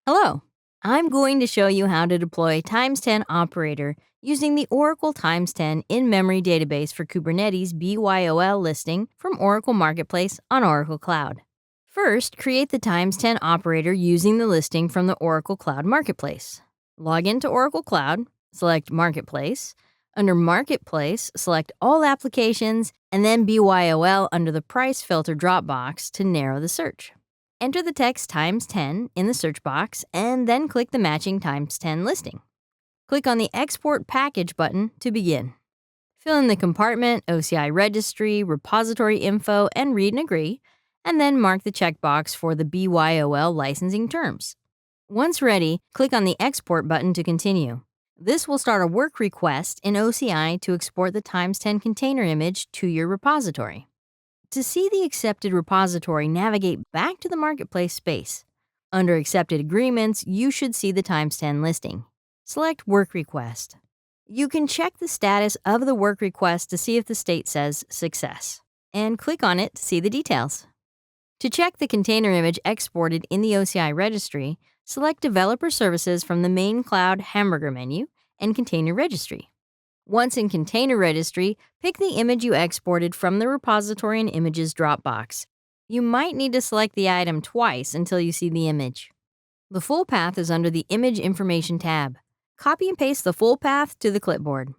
Hello, I'm going to show you how to deploy TimesTen Operator using the Oracle TimesTen In-Memory Database for Kubernetes BYOL listing from Oracle Marketplace on Oracle Cloud. First, create the TimesTen Operator using the listing from the Oracle Cloud Marketplace. Log into Oracle Cloud, select Marketplace. Under Marketplace, select All Applications, and then BYOL under the Price Filter dropbox to narrow the search. Enter the text times 10 in the search box and then click the matching times 10 listing. Click on the Export Package button to begin. Fill in the compartment, OCI registry, repository info, and read and agree, and then mark the checkbox for the BYOL licensing terms. Once ready, click on the Export button to continue. This will start a work request in OCI to export the times 10 container image to your repository. To see the accepted repository, navigate back to the Marketplace space. Under Accepted Agreements, you should see the times 10 listing. Select Work Request. You can check the status of the work request to see if the state says Success, and click on it to see the details. To check the container image exported in the OCI registry, select Developer Services from the Main Cloud hamburger menu and Container Registry. Once in Container Registry, pick the image you exported from the Repository and Images dropbox. You might need to select the item twice until you see the image. The full path is under the Image Information tab. Copy and paste the full path to the clipboard.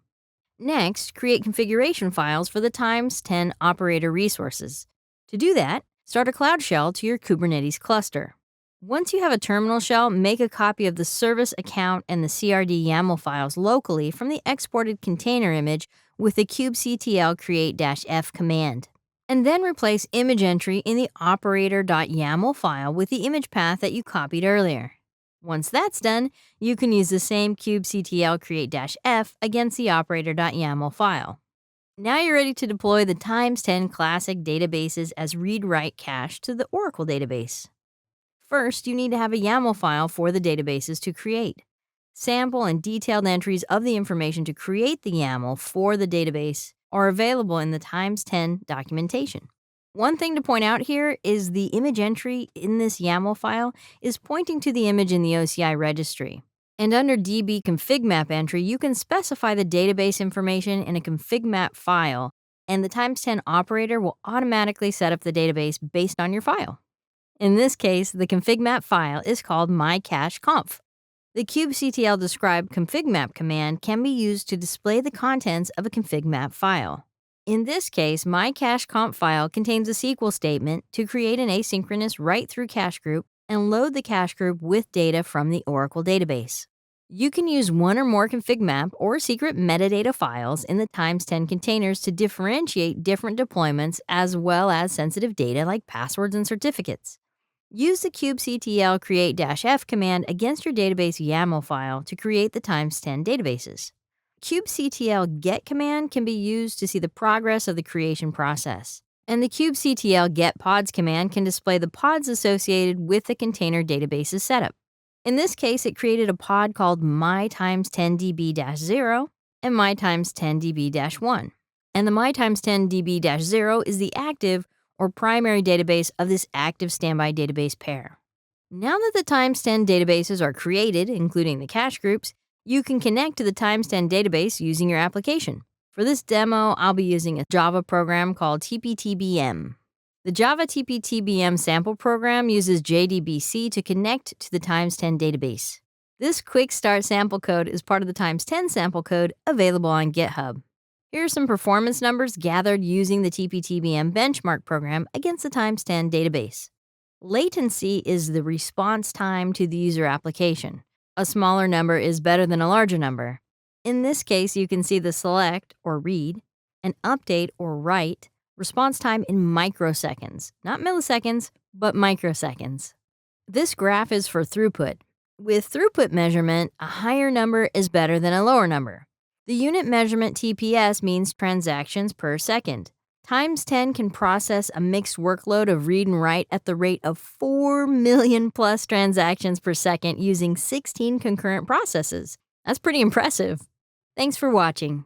Next, create configuration files for the TimesTen Operator resources. To do that, start a Cloud Shell to your Kubernetes cluster. Once you have a terminal shell, make a copy of the service account and the CRD YAML files locally from the exported container image with the kubectl create-f command. And then replace image entry in the operator.yaml file with the image path that you copied earlier. Once that's done, you can use the same kubectl create-f against the operator.yaml file. Now you're ready to deploy the TimesTen classic databases as read-write cache to the Oracle database. First, you need to have a YAML file for the databases to create. Sample and detailed entries of the information to create the YAML for the database are available in the TimesTen documentation. One thing to point out here is the image entry in this YAML file is pointing to the image in the OCI registry. And under DB config map entry, you can specify the database information in a config map file, and the TimesTen operator will automatically set up the database based on your file. In this case, the config map file is called mycacheconf. The kubectl describe config map command can be used to display the contents of a config map file. In this case, mycacheconf file contains a SQL statement to create an asynchronous write-through cache group and load the cache group with data from the Oracle database. You can use one or more config map or secret metadata files in the TimesTen containers to differentiate different deployments as well as sensitive data like passwords and certificates. Use the kubectl create-f command against your database YAML file to create the TimesTen databases. kubectl get command can be used to see the progress of the creation process. And the kubectl get pods command can display the pods associated with the container database's setup. In this case, it created a pod called mytimestendb-0 and mytimestendb-1. And the mytimestendb-0 is the active or primary database of this active standby database pair. Now that the TimesTen databases are created, including the cache groups, you can connect to the TimesTen database using your application. For this demo, I'll be using a Java program called TPTBM. The Java TPTBM sample program uses JDBC to connect to the TimesTen database. This quick start sample code is part of the TimesTen sample code available on GitHub. Here are some performance numbers gathered using the TPTBM benchmark program against the TimesTen database. Latency is the response time to the user application. A smaller number is better than a larger number. In this case, you can see the select or read, and update or write response time in microseconds, not milliseconds, but microseconds. This graph is for throughput. With throughput measurement, a higher number is better than a lower number. The unit measurement TPS means transactions per second. TimesTen can process a mixed workload of read and write at the rate of 4 million plus transactions per second using 16 concurrent processes. That's pretty impressive. Thanks for watching.